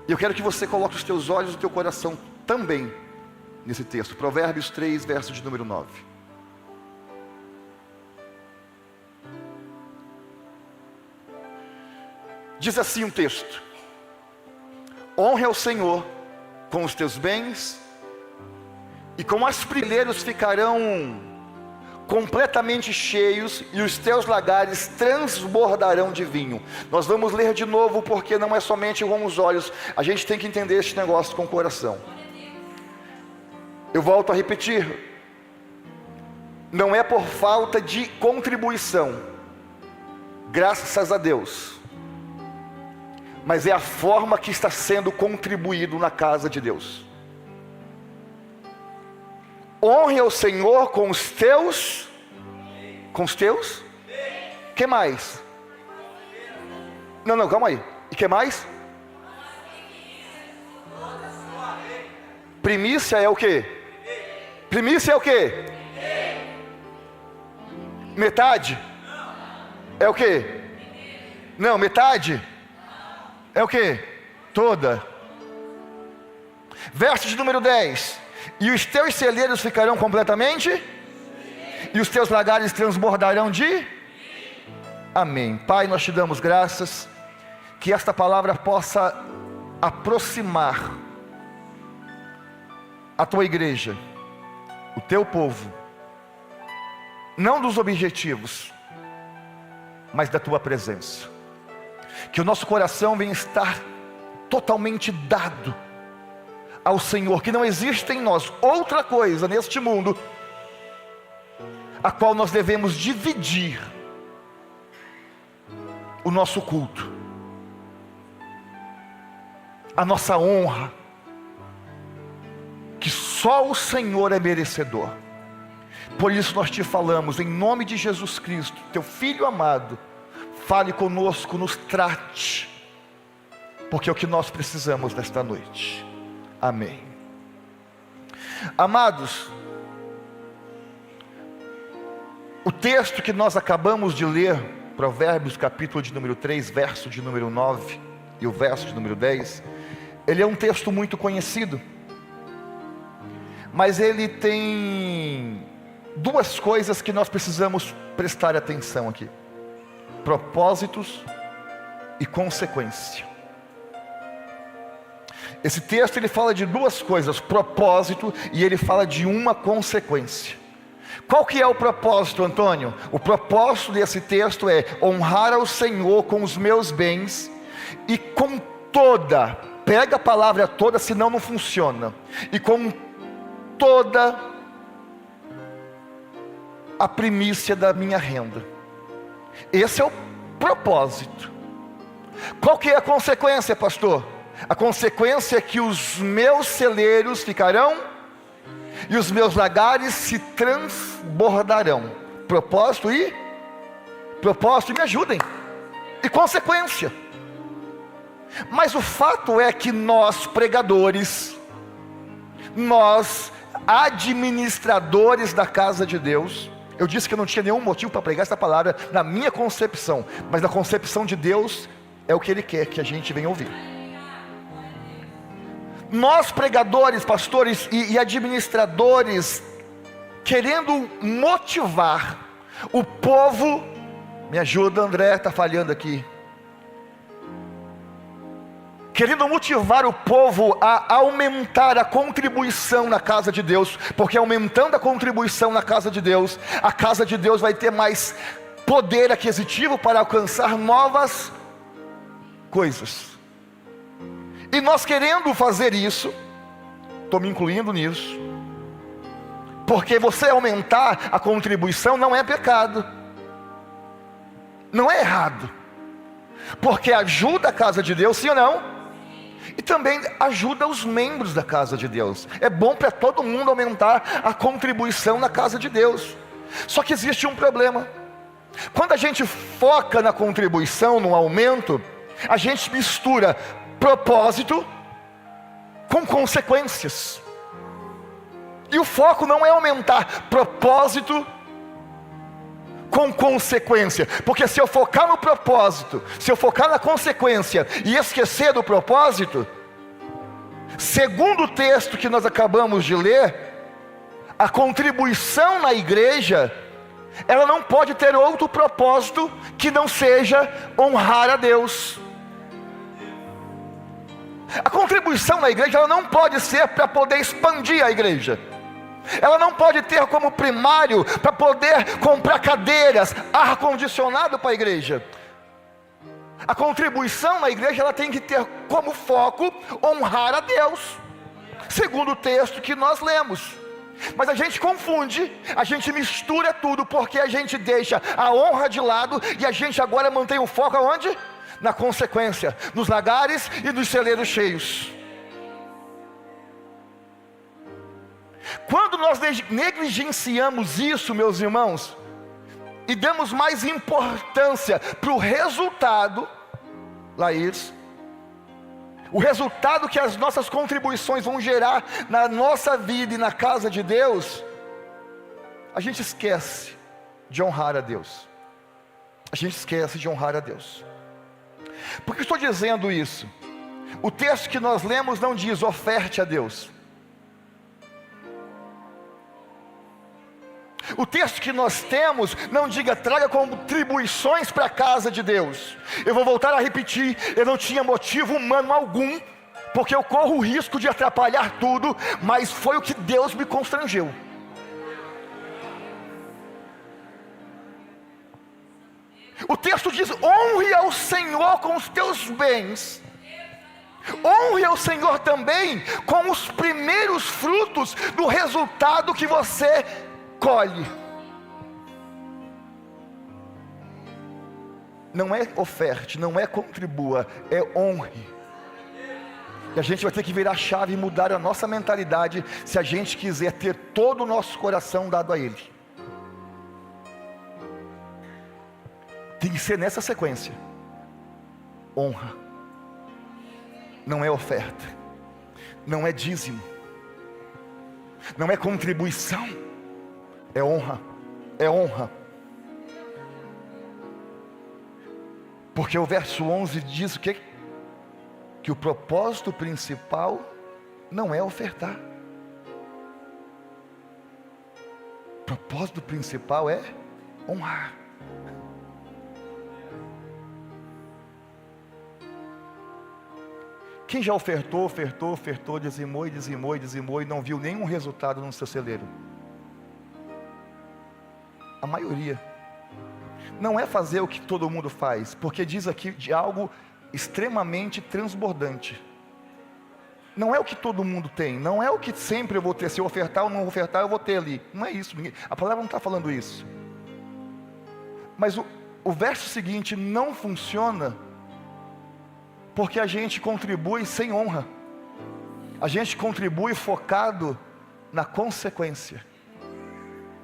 E eu quero que você coloque os teus olhos e o teu coração também nesse texto. Provérbios 3, verso de número 9. Diz assim um texto: honre ao Senhor com os teus bens, e com as prileiros ficarão completamente cheios, e os teus lagares transbordarão de vinho. Nós vamos ler de novo, porque não é somente com os olhos, a gente tem que entender este negócio com o coração. Eu volto a repetir, não é por falta de contribuição, graças a Deus, mas é a forma que está sendo contribuído na casa de Deus. Honre ao Senhor com os teus, que mais? Não, calma aí, e que mais? Primícia é o quê? Primícia é o quê? Metade? É o quê? Não, metade? É o quê? Toda. Verso de número 10. E os teus celeiros ficarão completamente? E os teus lagares transbordarão de? Amém. Pai, nós te damos graças, que esta palavra possa aproximar a tua igreja, o teu povo, não dos objetivos, mas da tua presença. Que o nosso coração venha estar totalmente dado ao Senhor, que não existe em nós outra coisa neste mundo a qual nós devemos dividir o nosso culto, a nossa honra, que só o Senhor é merecedor. Por isso nós te falamos, em nome de Jesus Cristo, teu Filho amado, fale conosco, nos trate, porque é o que nós precisamos nesta noite. Amém. Amados, o texto que nós acabamos de ler, Provérbios capítulo de número 3, verso de número 9 e o verso de número 10, ele é um texto muito conhecido, mas ele tem duas coisas que nós precisamos prestar atenção aqui: propósitos e consequência. Esse texto ele fala de duas coisas: propósito, e ele fala de uma consequência. Qual que é o propósito, Antônio? O propósito desse texto é honrar ao Senhor com os meus bens e com toda, pega a palavra toda, senão não funciona, e com toda a primícia da minha renda. Esse é o propósito. Qual que é a consequência, pastor? A consequência é que os meus celeiros ficarão e os meus lagares se transbordarão. Propósito, me ajudem, e consequência. Mas o fato é que nós pregadores, nós administradores da casa de Deus, eu disse que eu não tinha nenhum motivo para pregar essa palavra na minha concepção, mas na concepção de Deus é o que Ele quer que a gente venha ouvir. Nós pregadores, pastores e administradores, querendo motivar o povo, me ajuda André, está falhando aqui, querendo motivar o povo a aumentar a contribuição na casa de Deus, porque aumentando a contribuição na casa de Deus, a casa de Deus vai ter mais poder aquisitivo para alcançar novas coisas. E nós querendo fazer isso, estou me incluindo nisso, porque você aumentar a contribuição não é pecado, não é errado, porque ajuda a casa de Deus, sim ou não? E também ajuda os membros da casa de Deus. É bom para todo mundo aumentar a contribuição na casa de Deus. Só que existe um problema: quando a gente foca na contribuição, no aumento, a gente mistura propósito com consequências. E o foco não é aumentar propósito com consequência, porque se eu focar no propósito, se eu focar na consequência e esquecer do propósito, Segundo o texto que nós acabamos de ler, a contribuição na igreja, ela não pode ter outro propósito que não seja honrar a Deus. A contribuição na igreja, ela não pode ser para poder expandir a igreja. Ela não pode ter como primário para poder comprar cadeiras, ar-condicionado para a igreja. A contribuição na igreja, ela tem que ter como foco honrar a Deus, segundo o texto que nós lemos. Mas a gente confunde, a gente mistura tudo, porque a gente deixa a honra de lado e a gente agora mantém o foco aonde? Na consequência, nos lagares e nos celeiros cheios. Quando nós negligenciamos isso, meus irmãos, e damos mais importância para o resultado, Laís, o resultado que as nossas contribuições vão gerar na nossa vida e na casa de Deus, a gente esquece de honrar a Deus. A gente esquece de honrar a Deus. Por que estou dizendo isso? O texto que nós lemos não diz oferte a Deus. O texto que nós temos não diga traga contribuições para a casa de Deus. Eu vou voltar a repetir, eu não tinha motivo humano algum, porque eu corro o risco de atrapalhar tudo, mas foi o que Deus me constrangeu. O texto diz: honre ao Senhor com os teus bens, honre ao Senhor também com os primeiros frutos do resultado que você colhe. Não é oferte, não é contribua, é honre. E a gente vai ter que virar a chave e mudar a nossa mentalidade, se a gente quiser ter todo o nosso coração dado a Ele. Tem que ser nessa sequência: honra, não é oferta, não é dízimo, não é contribuição, é honra, é honra. Porque o verso 11 diz o quê? Que o propósito principal não é ofertar. O propósito principal é honrar. Quem já ofertou, dizimou e não viu nenhum resultado no seu celeiro? A maioria. Não é fazer o que todo mundo faz, porque diz aqui de algo extremamente transbordante. Não é o que todo mundo tem, não é o que sempre eu vou ter. Se eu ofertar ou não ofertar, eu vou ter ali. Não é isso, a palavra não está falando isso. Mas o verso seguinte não funciona, porque a gente contribui sem honra. A gente contribui focado na consequência,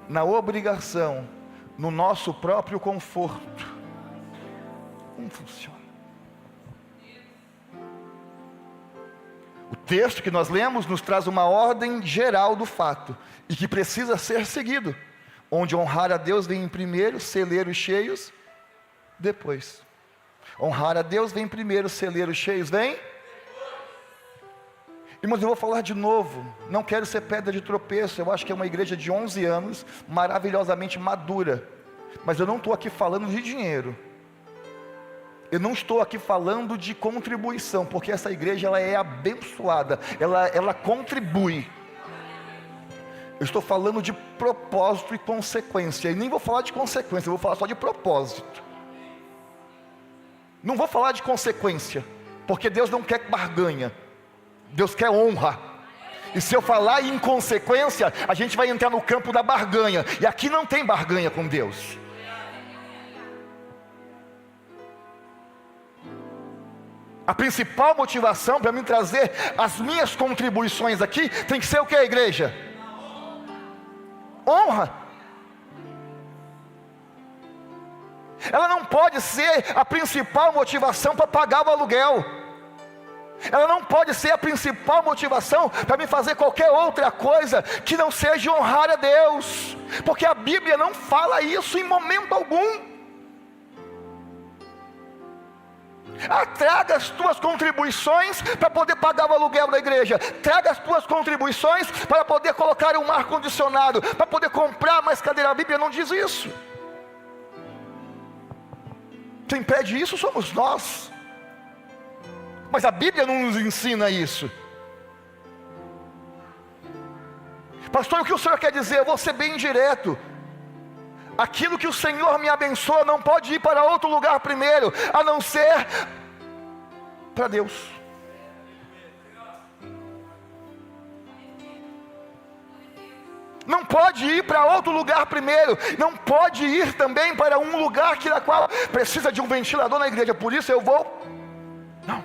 na obrigação, no nosso próprio conforto. Não funciona. O texto que nós lemos nos traz uma ordem geral do fato, e que precisa ser seguido, onde honrar a Deus vem em primeiro, celeiros cheios depois. Honrar a Deus vem primeiro, celeiros cheios vem. Irmãos, eu vou falar de novo, não quero ser pedra de tropeço. Eu acho que é uma igreja de 11 anos, maravilhosamente madura, mas eu não estou aqui falando de dinheiro. Eu não estou aqui falando de contribuição, porque essa igreja ela é abençoada, ela contribui. Eu estou falando de propósito e consequência, e nem vou falar de consequência, eu vou falar só de propósito. Não vou falar de consequência, porque Deus não quer barganha, Deus quer honra. E se eu falar em consequência, a gente vai entrar no campo da barganha, e aqui não tem barganha com Deus. A principal motivação para mim trazer as minhas contribuições aqui tem que ser o que, igreja? Honra. Ela não pode ser a principal motivação para pagar o aluguel. Ela não pode ser a principal motivação para me fazer qualquer outra coisa que não seja honrar a Deus, porque a Bíblia não fala isso em momento algum. Traga as tuas contribuições para poder pagar o aluguel da igreja. Traga as tuas contribuições para poder colocar um ar-condicionado, para poder comprar mais cadeira. A Bíblia não diz isso. Quem pede isso somos nós. Mas a Bíblia não nos ensina isso. Pastor, o que o senhor quer dizer? Eu vou ser bem direto. Aquilo que o Senhor me abençoa não pode ir para outro lugar primeiro, a não ser para Deus. Não pode ir para outro lugar primeiro. Não pode ir também para um lugar que na qual precisa de um ventilador na igreja. Por isso eu vou. Não.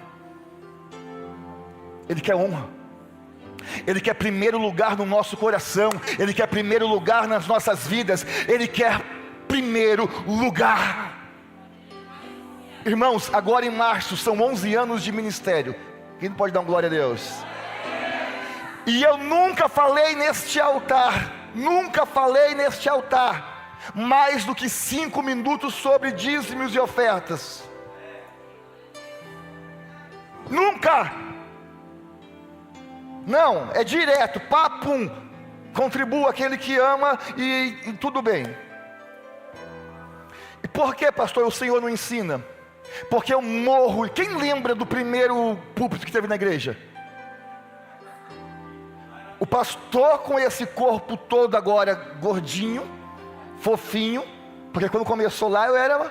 Ele quer honra. Ele quer primeiro lugar no nosso coração. Ele quer primeiro lugar nas nossas vidas. Ele quer primeiro lugar. Irmãos, agora em março são 11 anos de ministério. Quem pode dar uma glória a Deus? E eu nunca falei neste altar mais do que 5 minutos sobre dízimos e ofertas. Nunca. Não, é direto, papum, contribua aquele que ama e tudo bem. E por que, pastor, o Senhor não ensina? Porque eu morro. Quem lembra do primeiro púlpito que teve na igreja? O pastor com esse corpo todo agora gordinho, fofinho, porque quando começou lá eu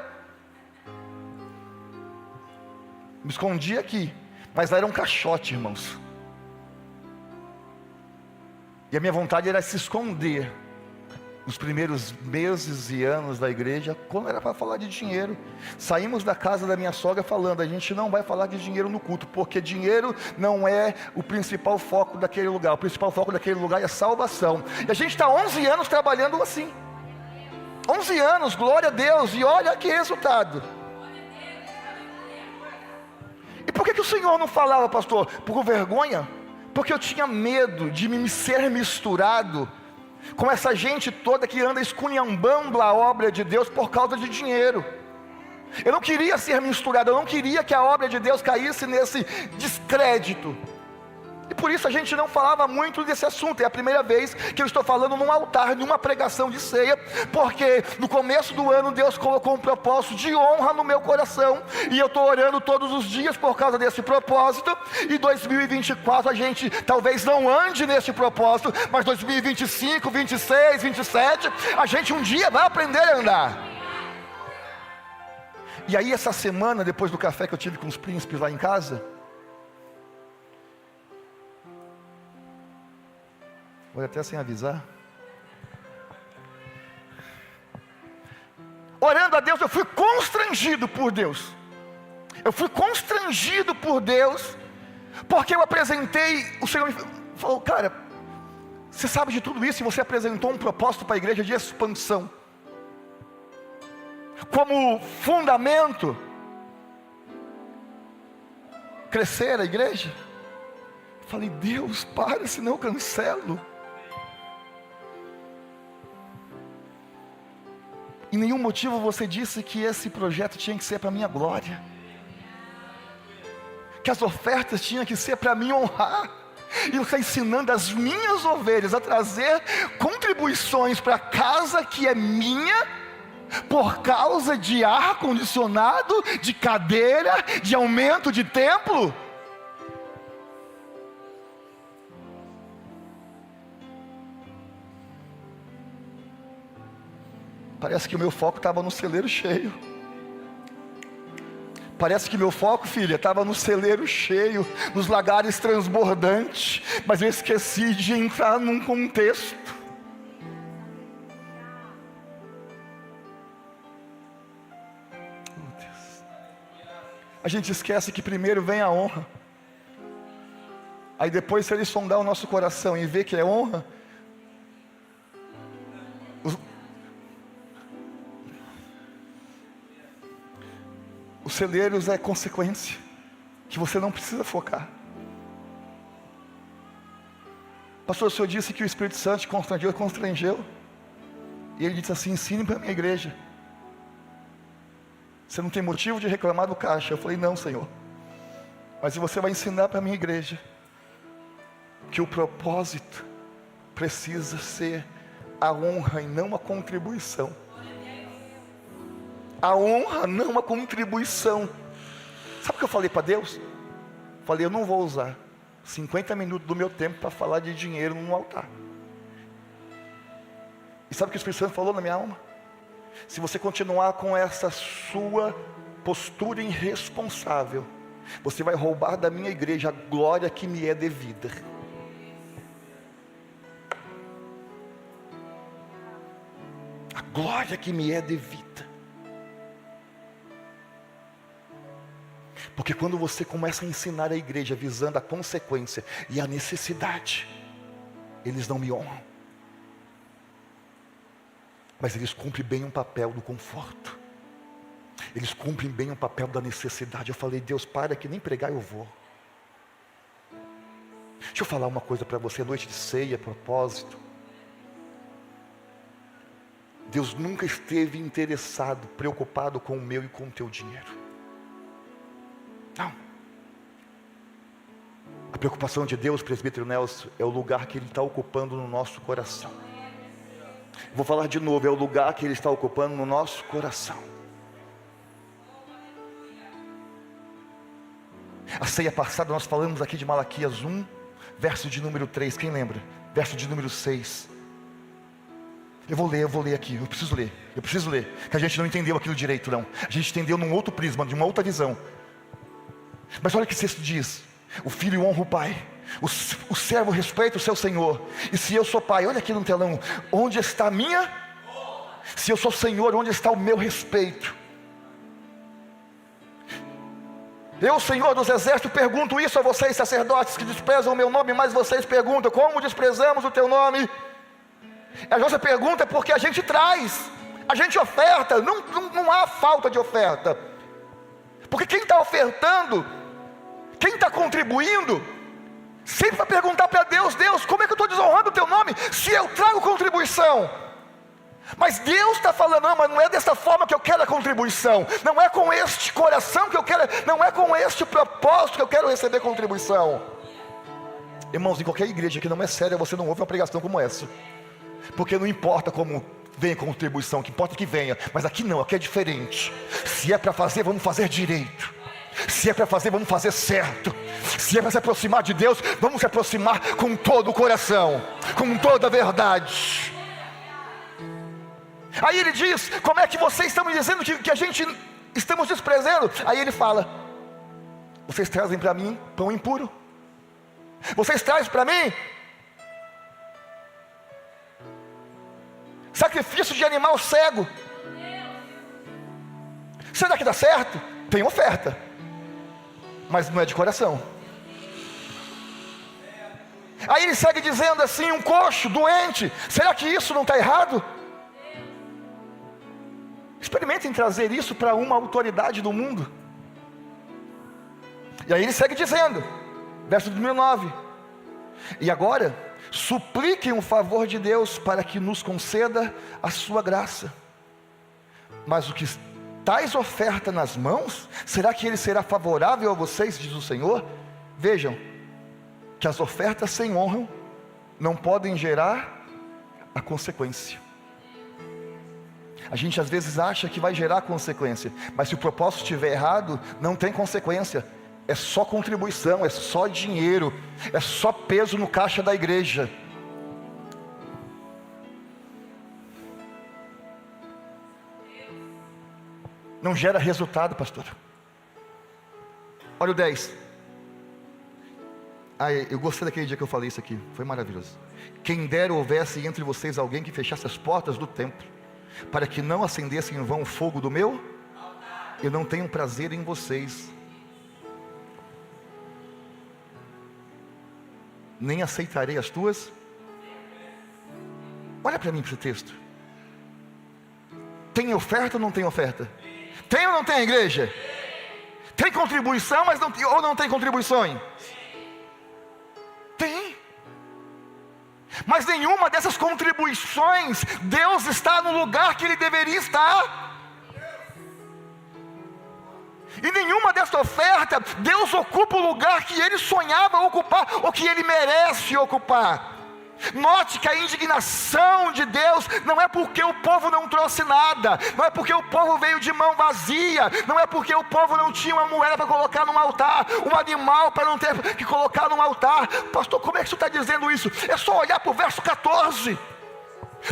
me escondi aqui, mas lá era um caixote, irmãos. E a minha vontade era se esconder nos primeiros meses e anos da igreja, quando era para falar de dinheiro. Saímos da casa da minha sogra falando: a gente não vai falar de dinheiro no culto, porque dinheiro não é o principal foco daquele lugar. O principal foco daquele lugar é salvação. E a gente está 11 anos trabalhando assim. 11 anos, glória a Deus, e olha que resultado. E por que o Senhor não falava, pastor? Por vergonha? Porque eu tinha medo de me ser misturado com essa gente toda que anda esculhambando a obra de Deus por causa de dinheiro. Eu não queria ser misturado, eu não queria que a obra de Deus caísse nesse descrédito. E por isso a gente não falava muito desse assunto. É a primeira vez que eu estou falando num altar, numa pregação de ceia, porque no começo do ano Deus colocou um propósito de honra no meu coração, e eu estou orando todos os dias por causa desse propósito. E 2024 a gente talvez não ande nesse propósito, mas 2025, 26, 27, a gente um dia vai aprender a andar. E aí essa semana, depois do café que eu tive com os príncipes lá em casa, foi até sem avisar, orando a Deus, eu fui constrangido por Deus. Porque eu apresentei, o Senhor me falou: cara, você sabe de tudo isso, e você apresentou um propósito para a igreja de expansão, como fundamento, crescer a igreja. Eu falei: Deus, para, senão eu cancelo. Em nenhum motivo você disse que esse projeto tinha que ser para a minha glória, que as ofertas tinham que ser para me honrar. E eu estou ensinando as minhas ovelhas a trazer contribuições para a casa que é minha, por causa de ar-condicionado, de cadeira, de aumento de templo. Parece que o meu foco estava no celeiro cheio. Parece que meu foco, filha, estava no celeiro cheio, nos lagares transbordantes, mas eu esqueci de entrar num contexto. Oh, Deus. A gente esquece que primeiro vem a honra. Aí depois, se ele sondar o nosso coração e ver que é honra, os celeiros é consequência, que você não precisa focar. Pastor, o senhor disse que o Espírito Santo te constrangeu. E ele disse assim: ensine para a minha igreja. Você não tem motivo de reclamar do caixa. Eu falei, não, Senhor. Mas você vai ensinar para a minha igreja que o propósito precisa ser a honra e não a contribuição. A honra, não a contribuição. Sabe o que eu falei para Deus? Falei, eu não vou usar 50 minutos do meu tempo para falar de dinheiro no altar. E sabe o que o Espírito Santo falou na minha alma? Se você continuar com essa sua postura irresponsável, você vai roubar da minha igreja a glória que me é devida. A glória que me é devida. Porque quando você começa a ensinar a igreja visando a consequência e a necessidade, eles não me honram. Mas eles cumprem bem um papel do conforto. Eles cumprem bem o papel da necessidade. Eu falei, Deus, para que nem pregar eu vou. Deixa eu falar uma coisa para você, noite de ceia, propósito. Deus nunca esteve interessado, preocupado com o meu e com o teu dinheiro. Não. A preocupação de Deus, presbítero Nelson, é o lugar que Ele está ocupando no nosso coração. Vou falar de novo, é o lugar que Ele está ocupando no nosso coração. A ceia passada nós falamos aqui de Malaquias 1, verso de número 3, quem lembra? Verso de número 6. Eu vou ler aqui, eu preciso ler, que a gente não entendeu aquilo direito não. A gente entendeu num outro prisma, de uma outra visão. Mas olha o que o texto diz: o filho honra o pai, o servo respeita o seu senhor. E se eu sou pai, olha aqui no telão, onde está a minha? Se eu sou senhor, onde está o meu respeito? Eu, Senhor dos exércitos, pergunto isso a vocês, sacerdotes, que desprezam o meu nome, mas vocês perguntam, como desprezamos o teu nome? A nossa pergunta é porque a gente traz, a gente oferta, não há falta de oferta. Porque quem está ofertando, quem está contribuindo, sempre vai perguntar para Deus, Deus, como é que eu estou desonrando o teu nome, se eu trago contribuição? Mas Deus está falando, não, mas não é dessa forma que eu quero a contribuição, não é com este coração que eu quero, não é com este propósito que eu quero receber contribuição. Irmãos, em qualquer igreja que não é séria, você não ouve uma pregação como essa, porque não importa como vem a contribuição, o que importa é que venha, mas aqui não, aqui é diferente. Se é para fazer, vamos fazer direito. Se é para fazer, vamos fazer certo. Se é para se aproximar de Deus, vamos se aproximar com todo o coração, com toda a verdade. Aí ele diz, como é que vocês estão me dizendo que a gente estamos desprezando? Aí ele fala, vocês trazem para mim pão impuro, vocês trazem para mim sacrifício de animal cego. Será que dá certo? Tem oferta, mas não é de coração. Aí ele segue dizendo assim, um coxo, doente, será que isso não está errado? Experimentem trazer isso para uma autoridade do mundo. E aí ele segue dizendo, verso número 9, e agora, supliquem o favor de Deus para que nos conceda a sua graça. Mas o que tais oferta nas mãos, será que ele será favorável a vocês, diz o Senhor? Vejam, que as ofertas sem honra não podem gerar a consequência. A gente às vezes acha que vai gerar consequência, mas se o propósito estiver errado, não tem consequência. É só contribuição, é só dinheiro, é só peso no caixa da igreja. Não gera resultado, pastor. Olha o 10. Eu gostei daquele dia que eu falei isso aqui, foi maravilhoso. Quem dera houvesse entre vocês alguém que fechasse as portas do templo, para que não acendesse em vão o fogo do meu, eu não tenho prazer em vocês, nem aceitarei as tuas. Olha para mim para esse texto. Tem oferta ou não tem oferta? Tem ou não tem, igreja? Tem contribuição, mas não, ou não tem contribuições? Tem. Mas nenhuma dessas contribuições, Deus está no lugar que Ele deveria estar. Em nenhuma dessa oferta, Deus ocupa o lugar que Ele sonhava ocupar, ou que Ele merece ocupar. Note que a indignação de Deus não é porque o povo não trouxe nada, não é porque o povo veio de mão vazia, não é porque o povo não tinha uma moeda para colocar num altar, um animal para não ter que colocar num altar. Pastor, como é que você está dizendo isso? É só olhar para o verso 14,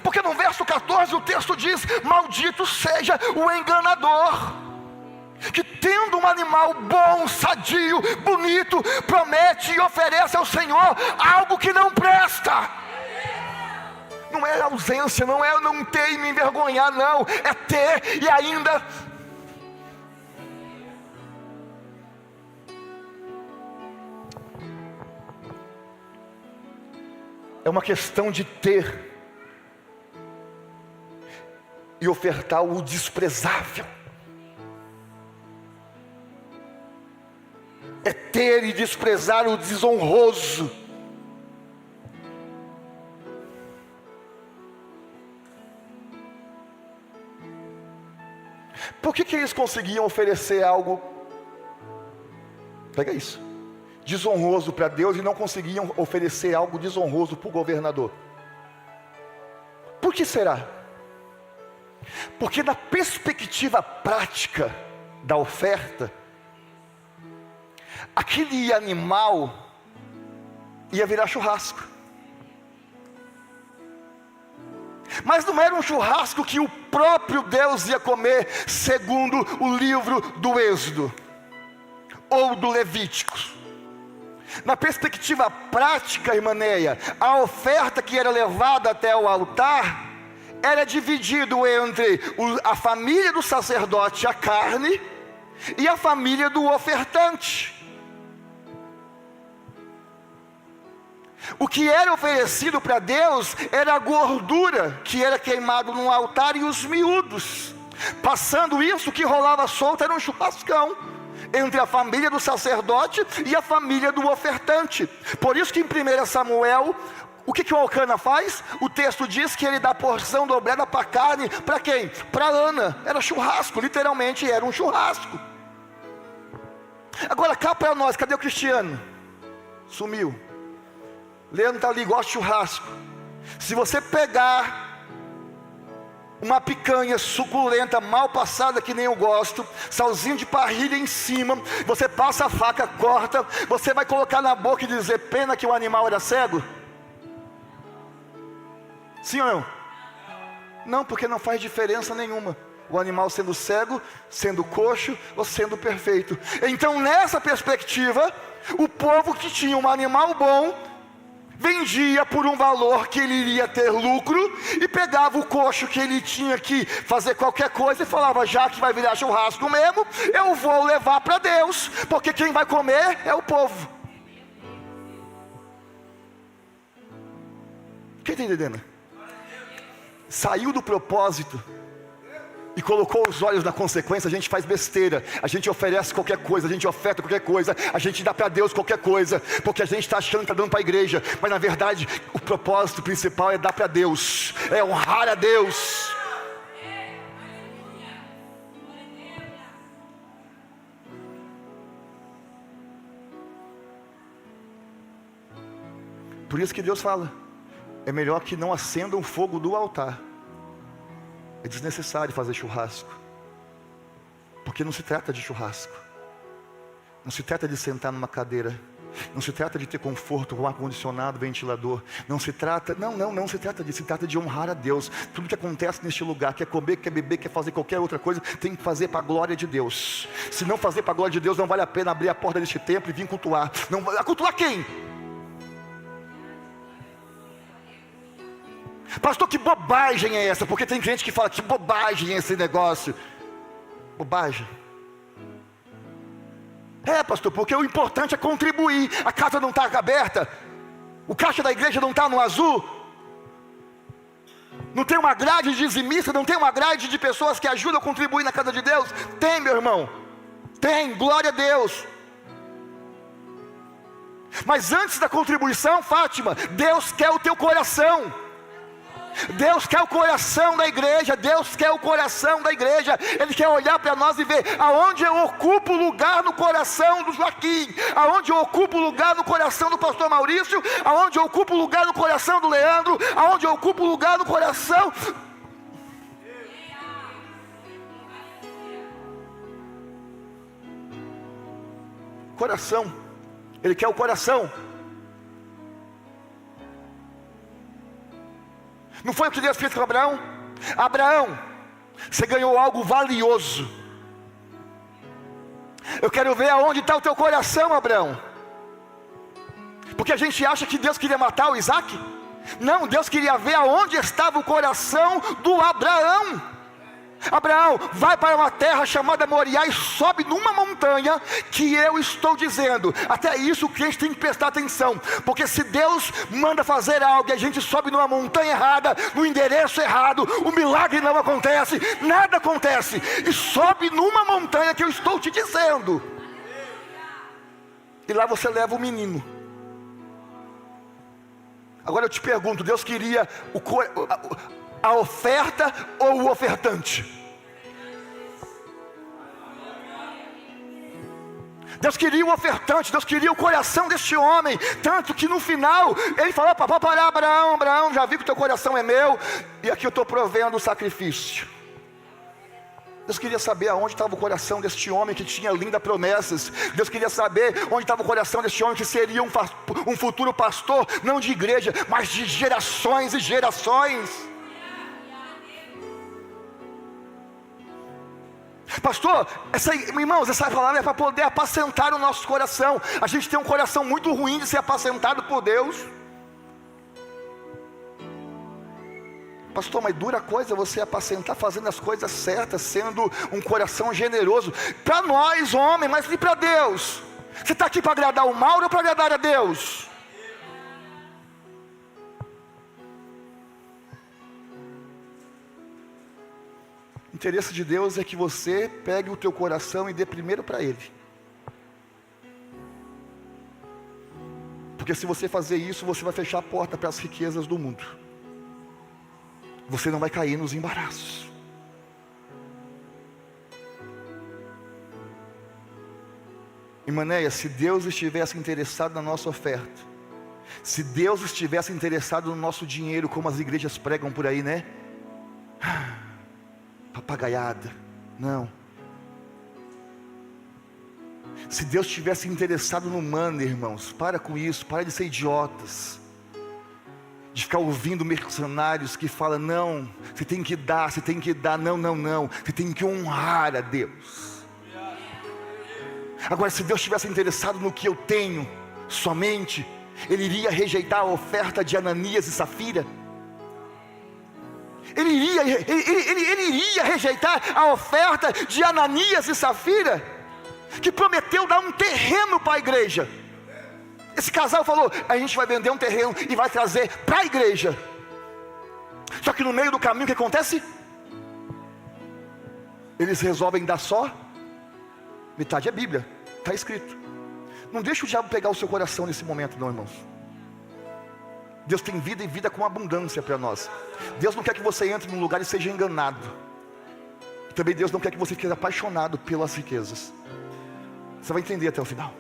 porque no verso 14 o texto diz: maldito seja o enganador, que tendo um animal bom, sadio, bonito, promete e oferece ao Senhor algo que não presta. Não é ausência, não é não ter e me envergonhar, não, é ter e ainda é uma questão de ter e ofertar o desprezável. É ter e desprezar o desonroso. Por que eles conseguiam oferecer algo, pega isso, desonroso para Deus, e não conseguiam oferecer algo desonroso para o governador? Por que será? Porque na perspectiva prática da oferta, aquele animal ia virar churrasco. Mas não era um churrasco que o próprio Deus ia comer, segundo o livro do Êxodo ou do Levítico. Na perspectiva prática, irmã Neia, a oferta que era levada até o altar era dividido entre a família do sacerdote, a carne, e a família do ofertante. O que era oferecido para Deus era a gordura que era queimado no altar e os miúdos. Passando isso, o que rolava solto era um churrascão entre a família do sacerdote e a família do ofertante. Por isso que em 1 Samuel, o que o Elcana faz? O texto diz que ele dá porção dobrada para a carne. Para quem? Para Ana. Era churrasco, literalmente era um churrasco. Agora cá para nós, cadê o Cristiano? Sumiu. Leandro está ali, gosta de churrasco. Se você pegar uma picanha suculenta, mal passada que nem eu gosto, salzinho de parrilha em cima, você passa a faca, corta, você vai colocar na boca e dizer: pena que o animal era cego? Sim ou não? Não, porque não faz diferença nenhuma o animal sendo cego, sendo coxo ou sendo perfeito. Então nessa perspectiva, o povo que tinha um animal bom vendia por um valor que ele iria ter lucro, e pegava o coxo que ele tinha que fazer qualquer coisa e falava: já que vai virar churrasco mesmo, eu vou levar para Deus, porque quem vai comer é o povo. Quem está entendendo? Saiu do propósito e colocou os olhos na consequência. A gente faz besteira, a gente oferece qualquer coisa, a gente oferta qualquer coisa, a gente dá para Deus qualquer coisa, porque a gente está achando que está dando para a igreja, mas na verdade o propósito principal é dar para Deus, é honrar a Deus. Por isso que Deus fala: é melhor que não acendam o fogo do altar. É desnecessário fazer churrasco, porque não se trata de churrasco, não se trata de sentar numa cadeira, não se trata de ter conforto, com ar-condicionado, ventilador, não se trata disso, se trata de honrar a Deus. Tudo que acontece neste lugar, quer comer, quer beber, quer fazer qualquer outra coisa, tem que fazer para a glória de Deus. Se não fazer para a glória de Deus, não vale a pena abrir a porta deste templo e vir cultuar. Não, cultuar quem? Pastor, que bobagem é essa? Porque tem gente que fala: que bobagem é esse negócio. Bobagem. É, pastor, porque o importante é contribuir. A casa não está aberta, o caixa da igreja não está no azul, não tem uma grade de dizimista, não tem uma grade de pessoas que ajudam a contribuir na casa de Deus. Tem, meu irmão, tem, glória a Deus. Mas antes da contribuição, Fátima, Deus quer o teu coração. Deus quer o coração da igreja, Deus quer o coração da igreja. Ele quer olhar para nós e ver aonde eu ocupo lugar no coração do Joaquim, aonde eu ocupo lugar no coração do pastor Maurício, aonde eu ocupo lugar no coração do Leandro, aonde eu ocupo lugar no coração. Coração, Ele quer o coração. Não foi o que Deus fez com Abraão? Abraão, você ganhou algo valioso. Eu quero ver aonde está o teu coração, Abraão. Porque a gente acha que Deus queria matar o Isaac. Não, Deus queria ver aonde estava o coração do Abraão. Abraão, vai para uma terra chamada Moriá e sobe numa montanha que eu estou dizendo. Até isso o crente tem que prestar atenção, porque se Deus manda fazer algo e a gente sobe numa montanha errada, no endereço errado, o milagre não acontece, nada acontece. E sobe numa montanha que eu estou te dizendo. E lá você leva o menino. Agora eu te pergunto, Deus queria a oferta ou o ofertante? Deus queria o ofertante, Deus queria o coração deste homem. Tanto que no final, ele falou: papai, para Abraão, Abraão, já vi que o teu coração é meu, e aqui eu estou provendo o sacrifício. Deus queria saber aonde estava o coração deste homem que tinha lindas promessas. Deus queria saber onde estava o coração deste homem que seria um futuro pastor, não de igreja, mas de gerações e gerações. Pastor, irmãos, essa palavra é para poder apacentar o nosso coração. A gente tem um coração muito ruim de ser apacentado por Deus. Pastor, mas dura coisa você apacentar fazendo as coisas certas, sendo um coração generoso. Para nós, homem, mas e para Deus? Você está aqui para agradar o Mauro ou para agradar a Deus? O interesse de Deus é que você pegue o teu coração e dê primeiro para Ele. Porque se você fazer isso, você vai fechar a porta para as riquezas do mundo. Você não vai cair nos embaraços. Irmãneia, se Deus estivesse interessado na nossa oferta, se Deus estivesse interessado no nosso dinheiro, como as igrejas pregam por aí, né? Papagaiada, não. Se Deus estivesse interessado no money, irmãos, para com isso, para de ser idiotas, de ficar ouvindo mercenários que falam: não, você tem que dar, não, você tem que honrar a Deus. Agora, se Deus estivesse interessado no que eu tenho somente, Ele iria rejeitar a oferta de Ananias e Safira? Ele iria rejeitar a oferta de Ananias e Safira, que prometeu dar um terreno para a igreja. Esse casal falou: a gente vai vender um terreno e vai trazer para a igreja. Só que no meio do caminho o que acontece? Eles resolvem dar só metade. É Bíblia, está escrito. Não deixa o diabo pegar o seu coração nesse momento, não, irmãos. Deus tem vida e vida com abundância para nós. Deus não quer que você entre num lugar e seja enganado. Também Deus não quer que você seja apaixonado pelas riquezas. Você vai entender até o final.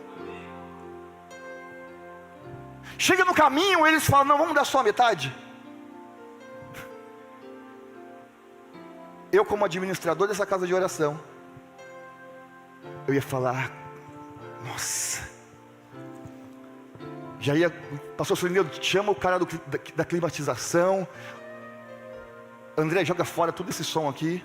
Chega no caminho, eles falam: não, vamos dar só a metade. Eu, como administrador dessa casa de oração, eu ia falar: nossa, já ia, pastor Solineu, chama o cara da climatização. André, joga fora todo esse som aqui,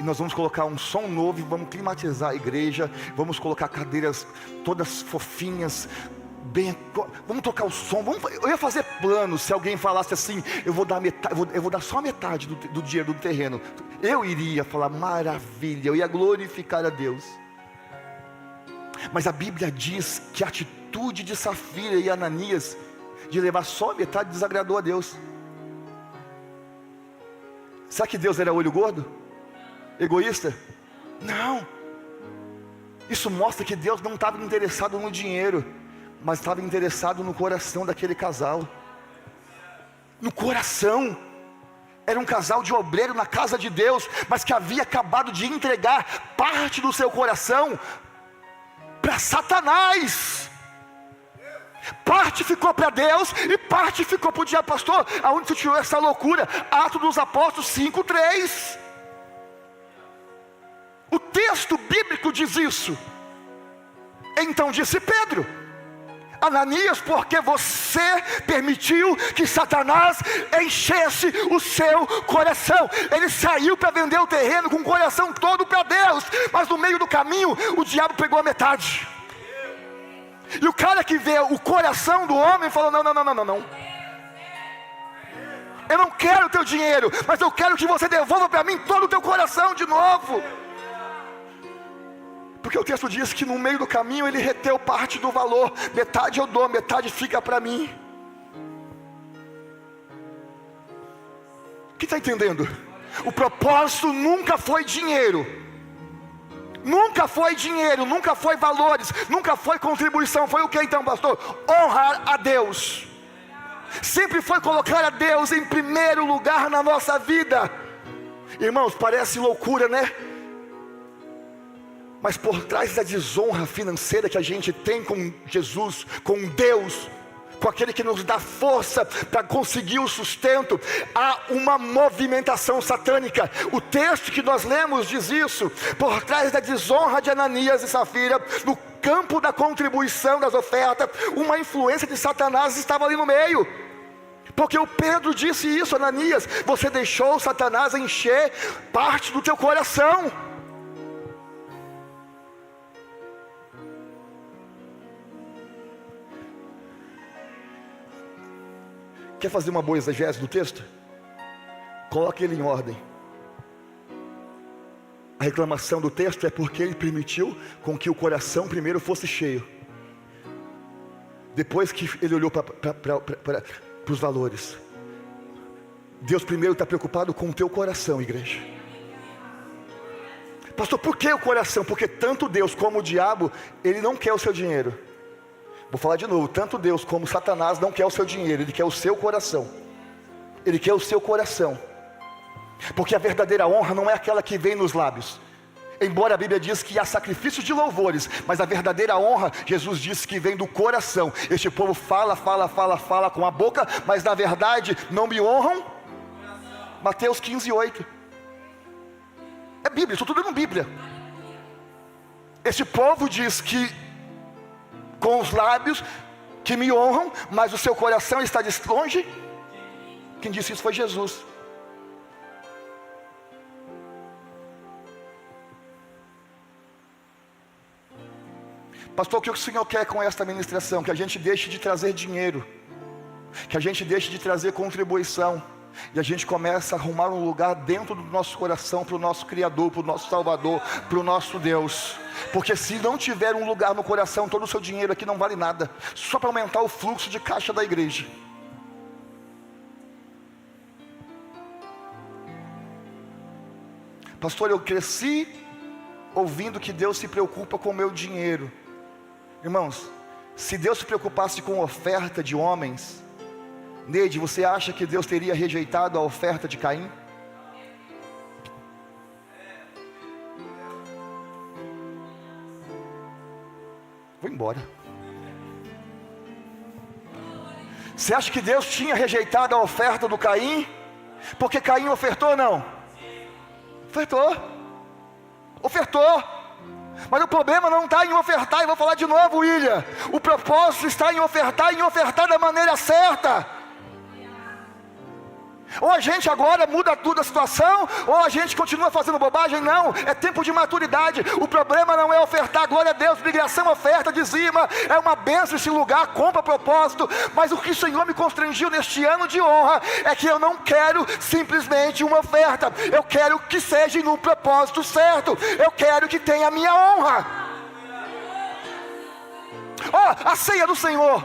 e nós vamos colocar um som novo, e vamos climatizar a igreja. Vamos colocar cadeiras todas fofinhas, vamos tocar o som. Eu ia fazer planos. Se alguém falasse assim: eu vou dar metade, eu vou dar só a metade do dinheiro do terreno, eu iria falar: maravilha, eu ia glorificar a Deus. Mas a Bíblia diz que a atitude de Safira e Ananias de levar só a metade desagradou a Deus. Será que Deus era olho gordo? Egoísta? Não. Isso mostra que Deus não estava interessado no dinheiro, mas estava interessado no coração daquele casal. no coração. Era um casal de obreiro na casa de Deus, mas que havia acabado de entregar parte do seu coração para Satanás. Parte ficou para Deus e parte ficou para o diabo. Pastor, aonde você tirou essa loucura? Atos dos Apóstolos 5:3. O texto bíblico diz isso. Então disse Pedro: Ananias, porque você permitiu que Satanás enchesse o seu coração. Ele saiu para vender o terreno com o coração todo para Deus, mas no meio do caminho o diabo pegou a metade. E o cara que vê o coração do homem falou: não. Eu não quero o teu dinheiro, mas eu quero que você devolva para mim todo o teu coração de novo. Porque o texto diz que no meio do caminho ele reteu parte do valor. Metade eu dou, metade fica para mim. Quem está entendendo? O propósito nunca foi dinheiro. Nunca foi dinheiro, nunca foi valores, nunca foi contribuição. Foi o que então, pastor? Honrar a Deus. Sempre foi colocar a Deus em primeiro lugar na nossa vida. Irmãos, parece loucura, né? Mas por trás da desonra financeira que a gente tem com Jesus, com Deus, com aquele que nos dá força para conseguir o sustento, há uma movimentação satânica. O texto que nós lemos diz isso. Por trás da desonra de Ananias e Safira, no campo da contribuição das ofertas, uma influência de Satanás estava ali no meio. Porque o Pedro disse isso: Ananias, você deixou Satanás encher parte do teu coração. Quer fazer uma boa exegese do texto? Coloque ele em ordem. A reclamação do texto é porque ele permitiu com que o coração primeiro fosse cheio. Depois que ele olhou para os valores. Deus primeiro está preocupado com o teu coração, igreja. Pastor, por que o coração? Porque tanto Deus como o diabo, ele não quer o seu dinheiro. Vou falar de novo, tanto Deus como Satanás não quer o seu dinheiro, ele quer o seu coração. Ele quer o seu coração. Porque a verdadeira honra não é aquela que vem nos lábios. Embora a Bíblia diz que há sacrifícios de louvores, mas a verdadeira honra, Jesus disse que vem do coração. Este povo fala com a boca, mas na verdade não me honram. Mateus 15:8. É Bíblia, estou tudo dando Bíblia. Este povo diz que com os lábios que me honram, mas o seu coração está de longe. Quem disse isso foi Jesus. Pastor, o que o Senhor quer com esta ministração? Que a gente deixe de trazer dinheiro, que a gente deixe de trazer contribuição, e a gente começa a arrumar um lugar dentro do nosso coração para o nosso Criador, para o nosso Salvador, para o nosso Deus. Porque se não tiver um lugar no coração, todo o seu dinheiro aqui não vale nada, só para aumentar o fluxo de caixa da igreja. Pastor, eu cresci ouvindo que Deus se preocupa com o meu dinheiro. Irmãos, se Deus se preocupasse com oferta de homens, Neide, você acha que Deus teria rejeitado a oferta de Caim? Vou embora. Você acha que Deus tinha rejeitado a oferta do Caim? Porque Caim ofertou ou não? Ofertou. Mas o problema não está em ofertar, e vou falar de novo, William. O propósito está em ofertar da maneira certa. Ou a gente agora muda tudo a situação, ou a gente continua fazendo bobagem. Não, é tempo de maturidade. O problema não é ofertar, glória a Deus, migração, oferta, dizima, é uma bênção esse lugar, compra, propósito. Mas o que o Senhor me constrangiu neste ano de honra é que eu não quero simplesmente uma oferta, eu quero que seja no propósito certo, eu quero que tenha a minha honra. A ceia do Senhor,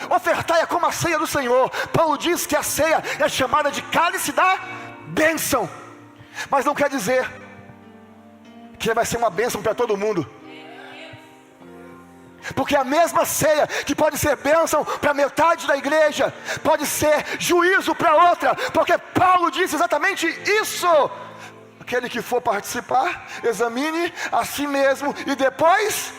ofertar é como a ceia do Senhor. Paulo diz que a ceia é chamada de cálice da bênção, mas não quer dizer que vai ser uma bênção para todo mundo. Porque a mesma ceia que pode ser bênção para metade da igreja, pode ser juízo para outra, porque Paulo disse exatamente isso. Aquele que for participar, examine a si mesmo e depois...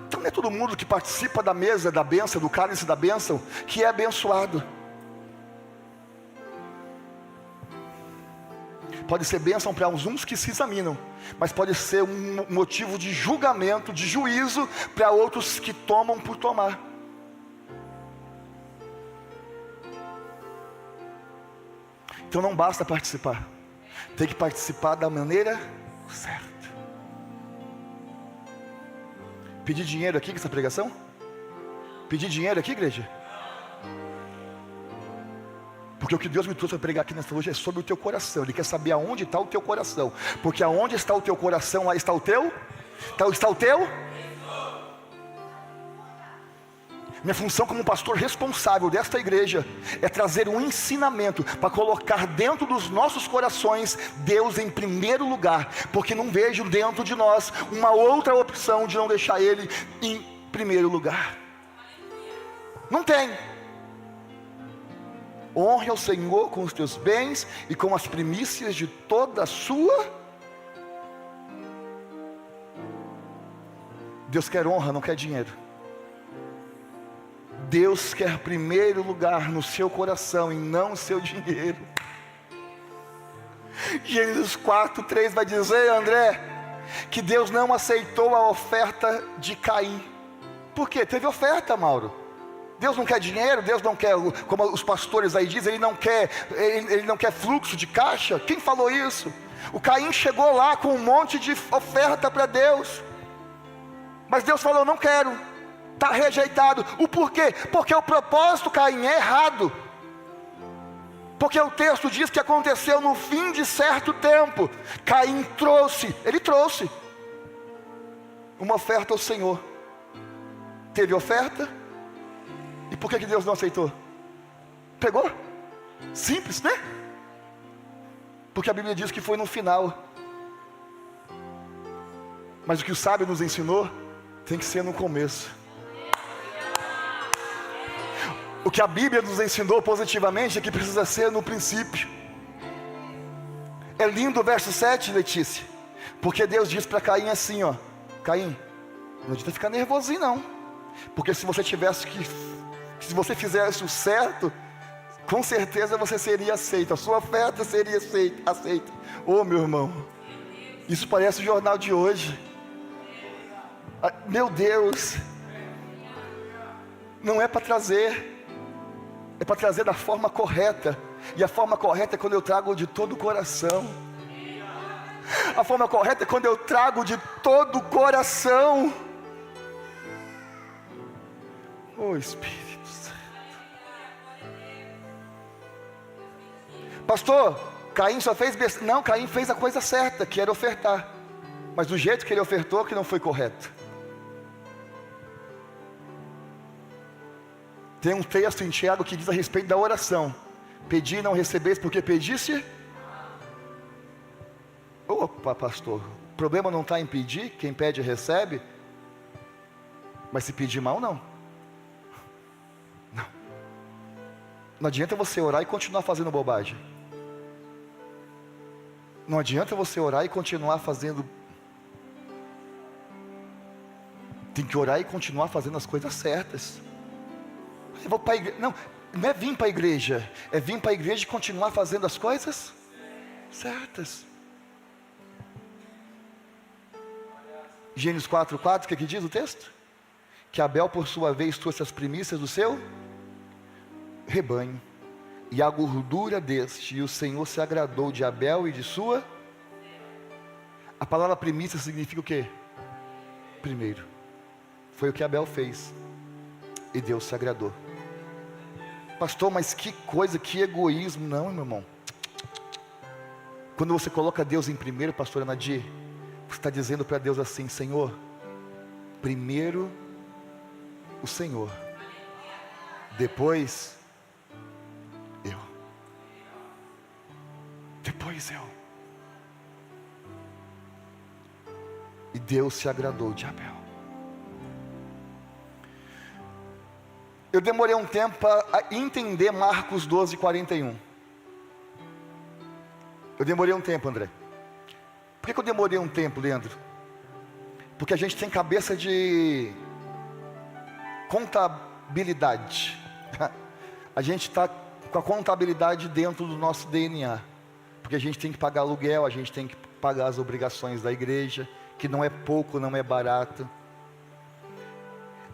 Então não é todo mundo que participa da mesa, da bênção, do cálice da bênção, que é abençoado. Pode ser bênção para uns que se examinam, mas pode ser um motivo de julgamento, de juízo para outros que tomam por tomar. Então não basta participar, tem que participar da maneira certa. Pedir dinheiro aqui com essa pregação? Pedir dinheiro aqui, igreja? Porque o que Deus me trouxe para pregar aqui nesta noite é sobre o teu coração. Ele quer saber aonde está o teu coração. Porque aonde está o teu coração, lá está o teu? Está o teu? Minha função como pastor responsável desta igreja é trazer um ensinamento para colocar dentro dos nossos corações Deus em primeiro lugar. Porque não vejo dentro de nós uma outra opção de não deixar Ele em primeiro lugar. Não tem. Honre ao Senhor com os teus bens e com as primícias de toda a sua. Deus quer honra, não quer dinheiro. Deus quer primeiro lugar no seu coração e não no seu dinheiro. Gênesis 4:3 vai dizer, André, que Deus não aceitou a oferta de Caim. Por quê? Teve oferta, Mauro. Deus não quer dinheiro, Deus não quer, como os pastores aí dizem, ele não quer fluxo de caixa. Quem falou isso? O Caim chegou lá com um monte de oferta para Deus, mas Deus falou, não quero, está rejeitado. O porquê? Porque o propósito, Caim, é errado. Porque o texto diz que aconteceu no fim de certo tempo. Caim trouxe uma oferta ao Senhor. Teve oferta. E por que Deus não aceitou? Pegou? Simples, né? Porque a Bíblia diz que foi no final. Mas o que o sábio nos ensinou tem que ser no começo. O que a Bíblia nos ensinou positivamente é que precisa ser no princípio. É lindo o verso 7, Letícia. Porque Deus diz para Caim assim, ó: Caim, não adianta ficar nervosinho não. Porque se você fizesse o certo, com certeza você seria aceito. A sua oferta seria aceita. Ô meu irmão, isso parece o jornal de hoje. Meu Deus. Não é para trazer, é para trazer da forma correta. E a forma correta é quando eu trago de todo o coração. A forma correta é quando eu trago de todo o coração. Oh Espírito Santo. Pastor, Caim só fez besteira. Não, Caim fez a coisa certa, que era ofertar. Mas do jeito que ele ofertou, que não foi correto. Tem um texto em Tiago que diz a respeito da oração: pedi e não recebeis, porque pedisse. Opa, pastor, o problema não está em pedir, quem pede recebe. Mas se pedir mal, não. Não adianta você orar e continuar fazendo bobagem. Não adianta você orar e continuar fazendo. Tem que orar e continuar fazendo as coisas certas. Eu vou para a igreja. Não é vir para a igreja, é vir para a igreja e continuar fazendo as coisas certas. Gênesis 4:4, o que diz o texto? Que Abel por sua vez trouxe as primícias do seu rebanho, e a gordura deste, e o Senhor se agradou de Abel e de sua. A palavra primícia significa o quê? Primeiro. Foi o que Abel fez, e Deus se agradou. Pastor, mas que coisa, que egoísmo. Não, meu irmão. Quando você coloca Deus em primeiro, pastora Nadir, você está dizendo para Deus assim: Senhor, primeiro o Senhor, depois eu. e Deus se agradou de Abel. Eu demorei um tempo para entender Marcos 12:41. Eu demorei um tempo, André. Por que eu demorei um tempo, Leandro? Porque a gente tem cabeça de contabilidade. A gente está com a contabilidade dentro do nosso DNA. Porque a gente tem que pagar aluguel, a gente tem que pagar as obrigações da igreja, que não é pouco, não é barato.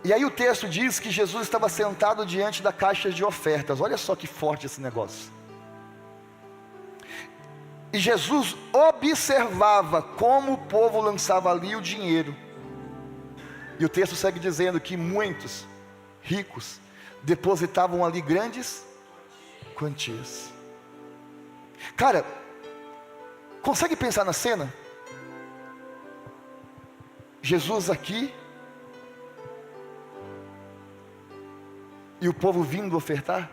E aí o texto diz que Jesus estava sentado diante da caixa de ofertas. Olha só que forte esse negócio. E Jesus observava como o povo lançava ali o dinheiro. E o texto segue dizendo que muitos ricos depositavam ali grandes quantias. Cara, consegue pensar na cena? Jesus aqui, e o povo vindo ofertar.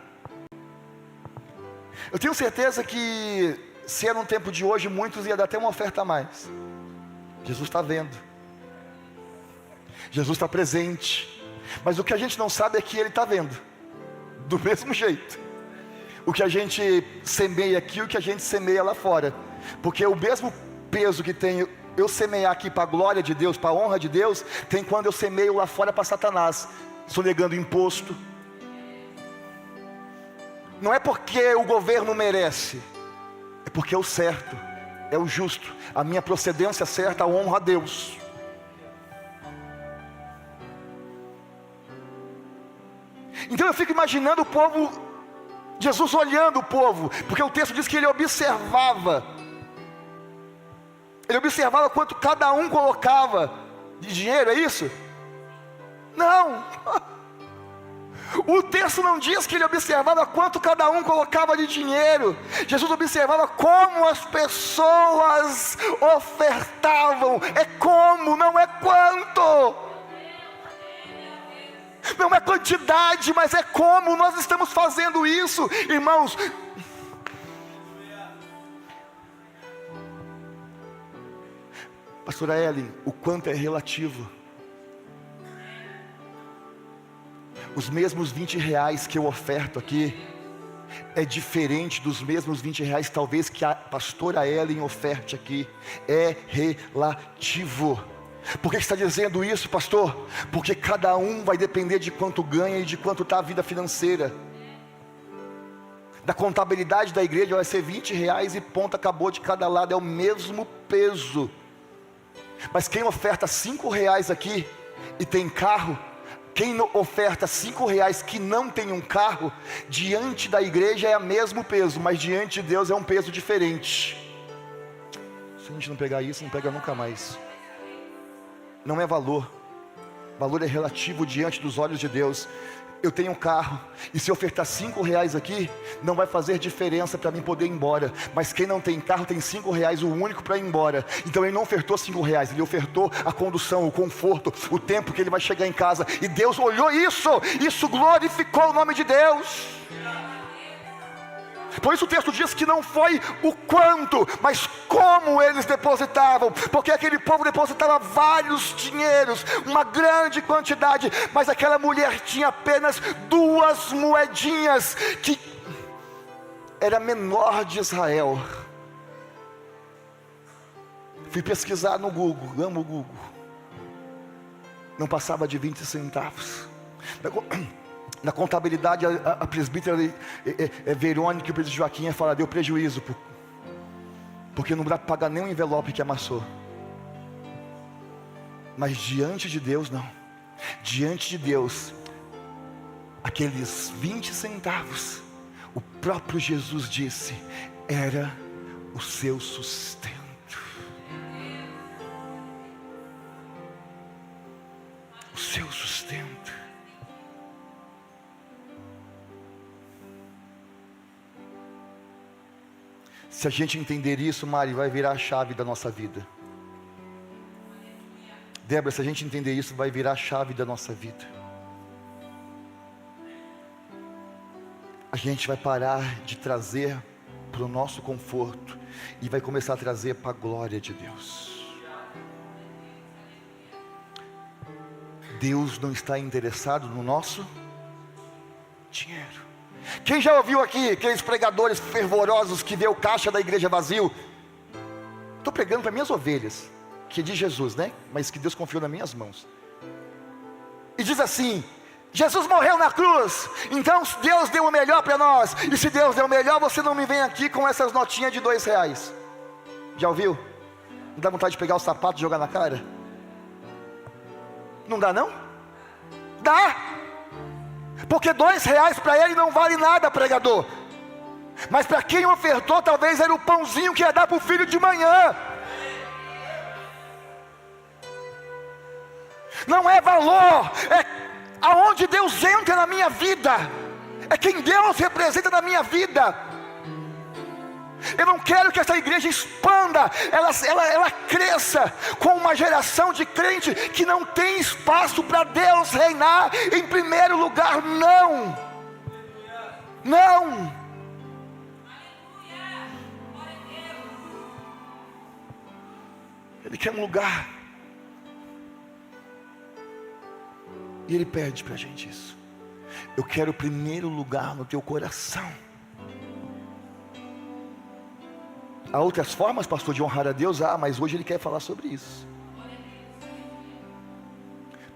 Eu tenho certeza que, se era no tempo de hoje, muitos iam dar até uma oferta a mais. Jesus está vendo, Jesus está presente, mas o que a gente não sabe é que Ele está vendo, do mesmo jeito. O que a gente semeia aqui, o que a gente semeia lá fora, porque o mesmo peso que tem eu semear aqui para a glória de Deus, para a honra de Deus, tem quando eu semeio lá fora para Satanás, sonegando imposto. Não é porque o governo merece, é porque é o certo, é o justo, a minha procedência certa honra a Deus. Então eu fico imaginando o povo, Jesus olhando o povo, porque o texto diz que Ele observava quanto cada um colocava de dinheiro, é isso? Não. O texto não diz que Ele observava quanto cada um colocava de dinheiro. Jesus observava como as pessoas ofertavam. É como, não é quanto. Não é quantidade, mas é como nós estamos fazendo isso, irmãos. Pastora Ellen, o quanto é relativo. Os mesmos 20 reais que eu oferto aqui é diferente dos mesmos 20 reais talvez que a pastora Ellen oferte aqui. É relativo. Por que está dizendo isso, pastor? Porque cada um vai depender de quanto ganha e de quanto está a vida financeira. Da contabilidade da igreja vai ser 20 reais e ponto, acabou, de cada lado é o mesmo peso. Mas quem oferta 5 reais aqui e tem carro, quem oferta 5 reais que não tem um carro, diante da igreja é o mesmo peso, mas diante de Deus é um peso diferente. Se a gente não pegar isso, não pega nunca mais. Não é valor, valor é relativo diante dos olhos de Deus. Eu tenho um carro, e se eu ofertar 5 reais aqui, não vai fazer diferença para mim poder ir embora. Mas quem não tem carro tem 5 reais, o único para ir embora. Então ele não ofertou 5 reais, ele ofertou a condução, o conforto, o tempo que ele vai chegar em casa. E Deus olhou isso glorificou o nome de Deus. Por isso o texto diz que não foi o quanto, mas como eles depositavam. Porque aquele povo depositava vários dinheiros, uma grande quantidade, mas aquela mulher tinha apenas 2 moedinhas, que era a menor de Israel. Fui pesquisar no Google, amo o Google. Não passava de 20 centavos. Na contabilidade, a presbítera Verônica e o presbítero Joaquim falaram: deu prejuízo, porque não dá para pagar nem um envelope que amassou. Mas diante de Deus não. Diante de Deus, aqueles 20 centavos, o próprio Jesus disse, era o seu sustento. O seu sustento. Se a gente entender isso, Mari, vai virar a chave da nossa vida. Débora, se a gente entender isso, vai virar a chave da nossa vida. A gente vai parar de trazer para o nosso conforto e vai começar a trazer para a glória de Deus. Deus não está interessado no nosso dinheiro. Quem já ouviu aqui aqueles pregadores fervorosos que vê o caixa da igreja vazio? Estou pregando para minhas ovelhas, que é de Jesus, né? Mas que Deus confiou nas minhas mãos. E diz assim: Jesus morreu na cruz, então Deus deu o melhor para nós. E se Deus deu o melhor, você não me vem aqui com essas notinhas de R$2. Já ouviu? Não dá vontade de pegar o sapato e jogar na cara? Não dá não? Dá! Porque R$2 para ele não vale nada, pregador. Mas para quem ofertou, talvez era o pãozinho que ia dar para o filho de manhã. Não é valor, é aonde Deus entra na minha vida, é quem Deus representa na minha vida. Eu não quero que essa igreja expanda, ela cresça com uma geração de crente que não tem espaço para Deus reinar em primeiro lugar. Não, não. Ele quer um lugar, e Ele pede para a gente isso. Eu quero o primeiro lugar no teu coração. Há outras formas, pastor, de honrar a Deus? Mas hoje Ele quer falar sobre isso.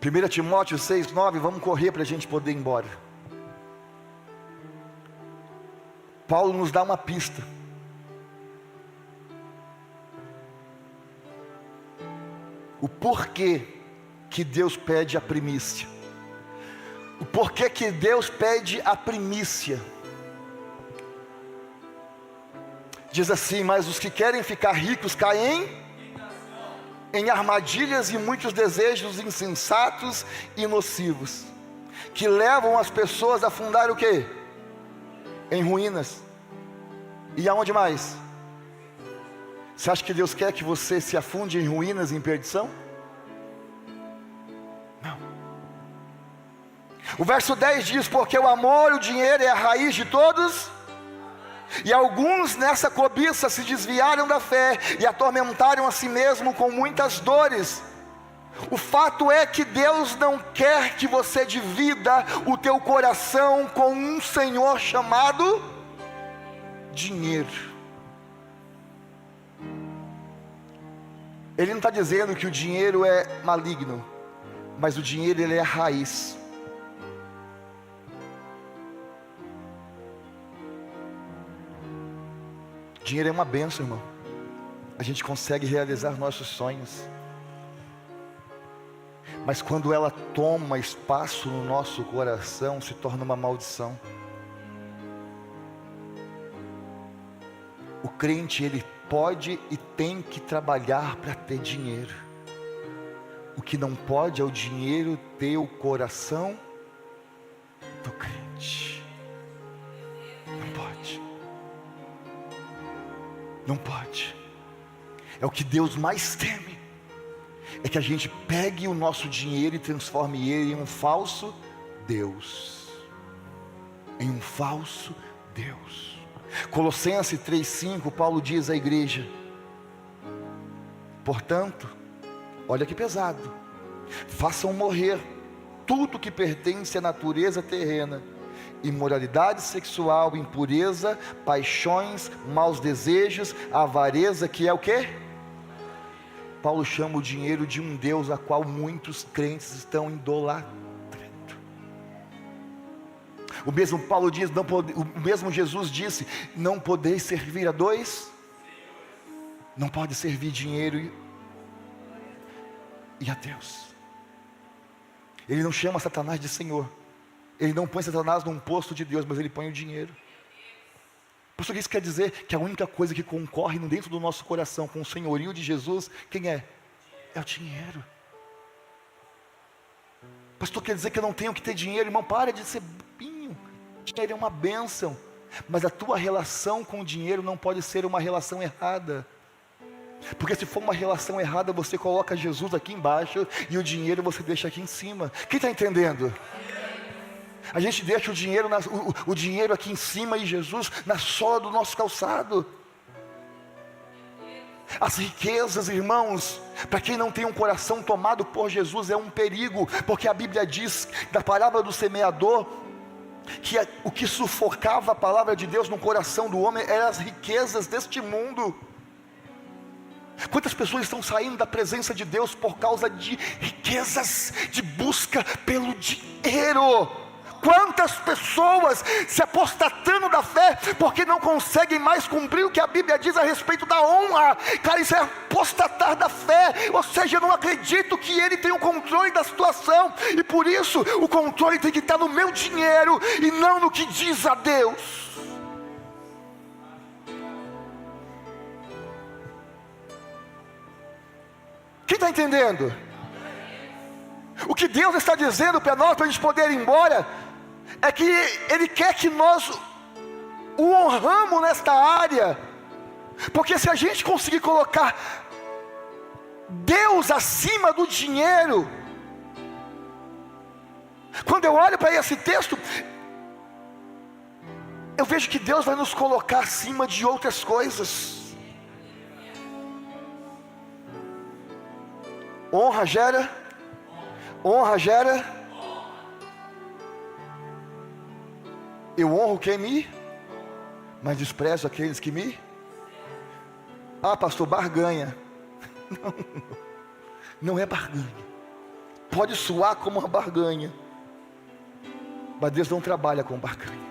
1 Timóteo 6:9, vamos correr para a gente poder ir embora. Paulo nos dá uma pista. O porquê que Deus pede a primícia. O porquê que Deus pede a primícia. Diz assim: mas os que querem ficar ricos caem em armadilhas e muitos desejos insensatos e nocivos, que levam as pessoas a fundar o quê? Em ruínas. E aonde mais? Você acha que Deus quer que você se afunde em ruínas e em perdição? Não. O verso 10 diz: porque o amor, o dinheiro é a raiz de todos, e alguns nessa cobiça se desviaram da fé e atormentaram a si mesmo com muitas dores. O fato é que Deus não quer que você divida o teu coração com um senhor chamado dinheiro. Ele não está dizendo que o dinheiro é maligno, mas o dinheiro, ele é a raiz. Dinheiro é uma bênção, irmão. A gente consegue realizar nossos sonhos. Mas quando ela toma espaço no nosso coração, se torna uma maldição. O crente, ele pode e tem que trabalhar para ter dinheiro. O que não pode é o dinheiro ter o coração do crente. Não pode. Não pode. É o que Deus mais teme. É que a gente pegue o nosso dinheiro e transforme ele em um falso Deus. Em um falso Deus. Colossenses 3:5, Paulo diz à igreja: portanto, olha que pesado, façam morrer tudo que pertence à natureza terrena: imoralidade sexual, impureza, paixões, maus desejos, avareza, que é o quê? Paulo chama o dinheiro de um Deus a qual muitos crentes estão idolatrando. O mesmo Paulo diz, o mesmo Jesus disse: não podeis servir a dois. Não pode servir dinheiro e a Deus. Ele não chama Satanás de Senhor. Ele não põe Satanás num posto de Deus, mas ele põe o dinheiro. Pastor, isso quer dizer que a única coisa que concorre dentro do nosso coração com o senhorio de Jesus, quem é? É o dinheiro. Pastor, quer dizer que eu não tenho que ter dinheiro? Irmão, para de ser bobinho. Dinheiro é uma bênção, mas a tua relação com o dinheiro não pode ser uma relação errada. Porque se for uma relação errada, você coloca Jesus aqui embaixo e o dinheiro você deixa aqui em cima. Quem está entendendo? A gente deixa o dinheiro aqui em cima e Jesus na sola do nosso calçado. As riquezas, irmãos, para quem não tem um coração tomado por Jesus, é um perigo, porque a Bíblia diz, da parábola do semeador, que o que sufocava a palavra de Deus no coração do homem eram as riquezas deste mundo. Quantas pessoas estão saindo da presença de Deus por causa de riquezas, de busca pelo dinheiro? Quantas pessoas se apostatando da fé, porque não conseguem mais cumprir o que a Bíblia diz a respeito da honra? Cara, isso é apostatar da fé, ou seja, eu não acredito que Ele tem o controle da situação, e por isso o controle tem que estar no meu dinheiro, e não no que diz a Deus. Quem está entendendo? O que Deus está dizendo para nós, para a gente poder ir embora, é que Ele quer que nós o honramos nesta área, porque se a gente conseguir colocar Deus acima do dinheiro, quando eu olho para esse texto, eu vejo que Deus vai nos colocar acima de outras coisas. Honra gera. Eu honro quem me, mas desprezo aqueles que me. Ah, pastor, barganha. Não é barganha. Pode soar como uma barganha, mas Deus não trabalha com barganha.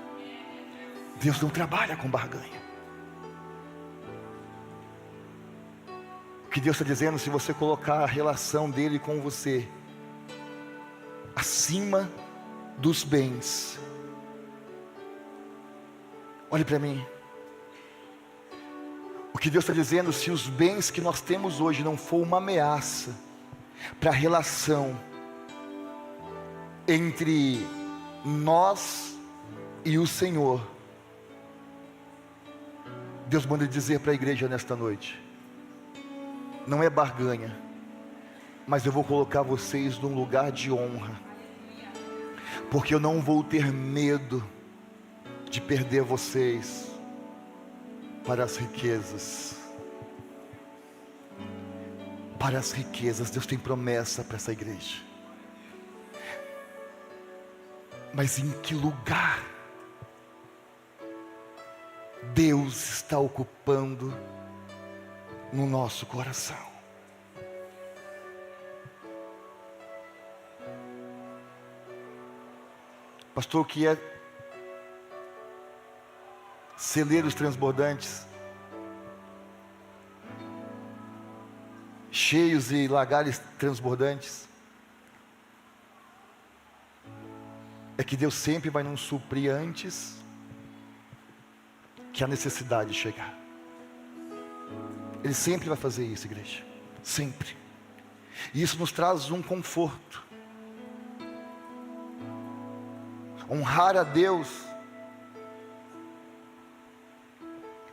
Deus não trabalha com barganha. O que Deus está dizendo, se você colocar a relação dele com você acima dos bens, olhe para mim. O que Deus está dizendo, se os bens que nós temos hoje não for uma ameaça para a relação entre nós e o Senhor, Deus manda dizer para a igreja nesta noite: não é barganha, mas eu vou colocar vocês num lugar de honra, porque eu não vou ter medo de perder vocês para as riquezas. Para as riquezas. Deus tem promessa para essa igreja. Mas em que lugar Deus está ocupando no nosso coração? Pastor, o que é celeiros transbordantes, cheios e lagares transbordantes? É que Deus sempre vai nos suprir antes que a necessidade chegar. Ele sempre vai fazer isso, igreja, sempre. E isso nos traz um conforto. Honrar a Deus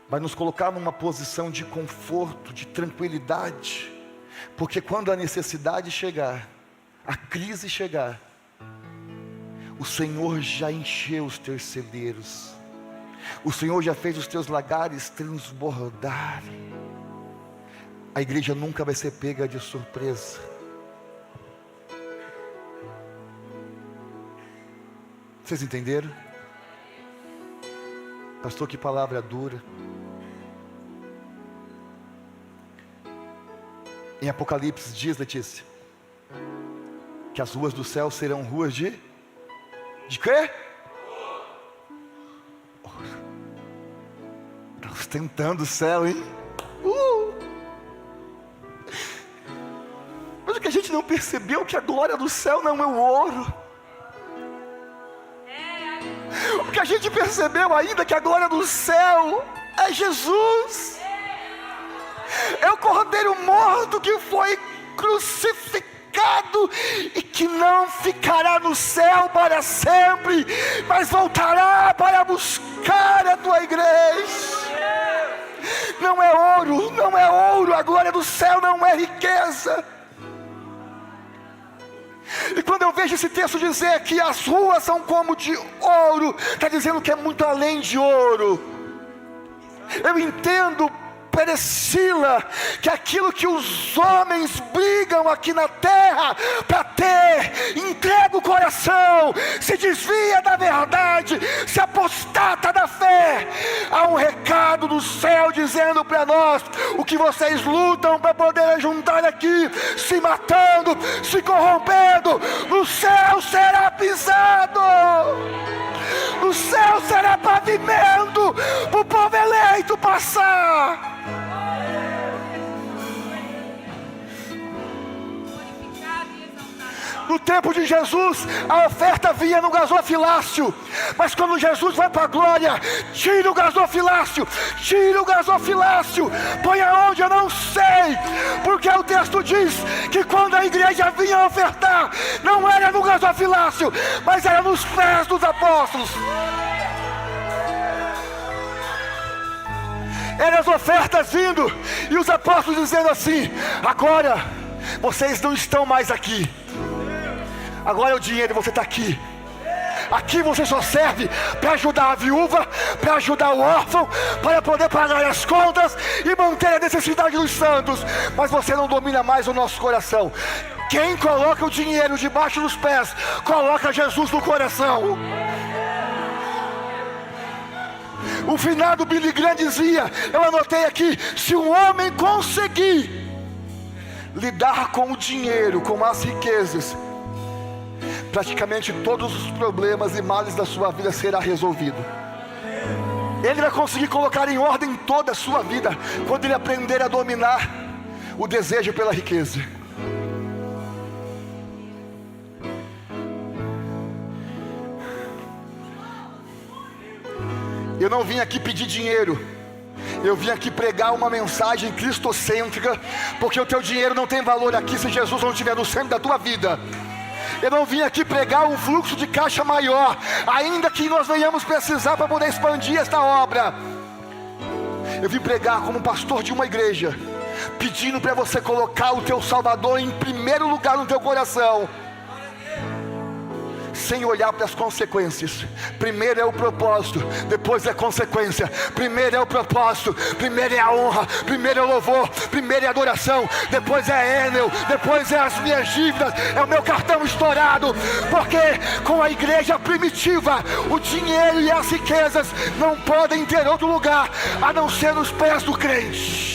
vai nos colocar numa posição de conforto, de tranquilidade, porque quando a necessidade chegar, a crise chegar, o Senhor já encheu os teus celeiros, o Senhor já fez os teus lagares transbordarem. A igreja nunca vai ser pega de surpresa. Vocês entenderam? Pastor, que palavra dura. Em Apocalipse diz, Letícia, que as ruas do céu serão ruas de quê? Está ostentando o céu, hein? Mas o que a gente não percebeu é que a glória do céu não é o ouro. O que a gente percebeu ainda é que a glória do céu é Jesus. É o Cordeiro morto que foi crucificado e que não ficará no céu para sempre, mas voltará para buscar a tua igreja. Não é ouro, não é ouro, a glória do céu não é riqueza. E quando eu vejo esse texto dizer que as ruas são como de ouro, está dizendo que é muito além de ouro. Eu entendo perecila, que aquilo que os homens brigam aqui na terra para ter, entrega o coração, se desvia da verdade, se apostata da fé. Há um recado do céu dizendo para nós: o que vocês lutam para poder juntar aqui, se matando, se corrompendo, no céu será pisado, no céu será pavimento para o povo eleito passar. No tempo de Jesus, a oferta vinha no gasofilácio, mas quando Jesus vai para a glória, tira o gasofilácio, põe aonde eu não sei, porque o texto diz que quando a igreja vinha ofertar, não era no gasofilácio, mas era nos pés dos apóstolos. Eram as ofertas vindo, e os apóstolos dizendo assim: agora vocês não estão mais aqui, agora é o dinheiro, você está aqui. Aqui você só serve para ajudar a viúva, para ajudar o órfão, para poder pagar as contas e manter a necessidade dos santos. Mas você não domina mais o nosso coração. Quem coloca o dinheiro debaixo dos pés, coloca Jesus no coração. O finado Billy Graham dizia, eu anotei aqui: se um homem conseguir lidar com o dinheiro, com as riquezas, praticamente todos os problemas e males da sua vida será resolvido. Ele vai conseguir colocar em ordem toda a sua vida quando ele aprender a dominar o desejo pela riqueza. Eu não vim aqui pedir dinheiro, eu vim aqui pregar uma mensagem cristocêntrica, porque o teu dinheiro não tem valor aqui se Jesus não estiver no centro da tua vida. Eu não vim aqui pregar um fluxo de caixa maior, ainda que nós venhamos precisar para poder expandir esta obra. Eu vim pregar como pastor de uma igreja, pedindo para você colocar o teu Salvador em primeiro lugar no teu coração, sem olhar para as consequências. Primeiro é o propósito, depois é a consequência. Primeiro é o propósito, primeiro é a honra, primeiro é o louvor, primeiro é a adoração, depois é a Enel, depois é as minhas dívidas, é o meu cartão estourado. Porque com a igreja primitiva, o dinheiro e as riquezas não podem ter outro lugar a não ser nos pés do crente.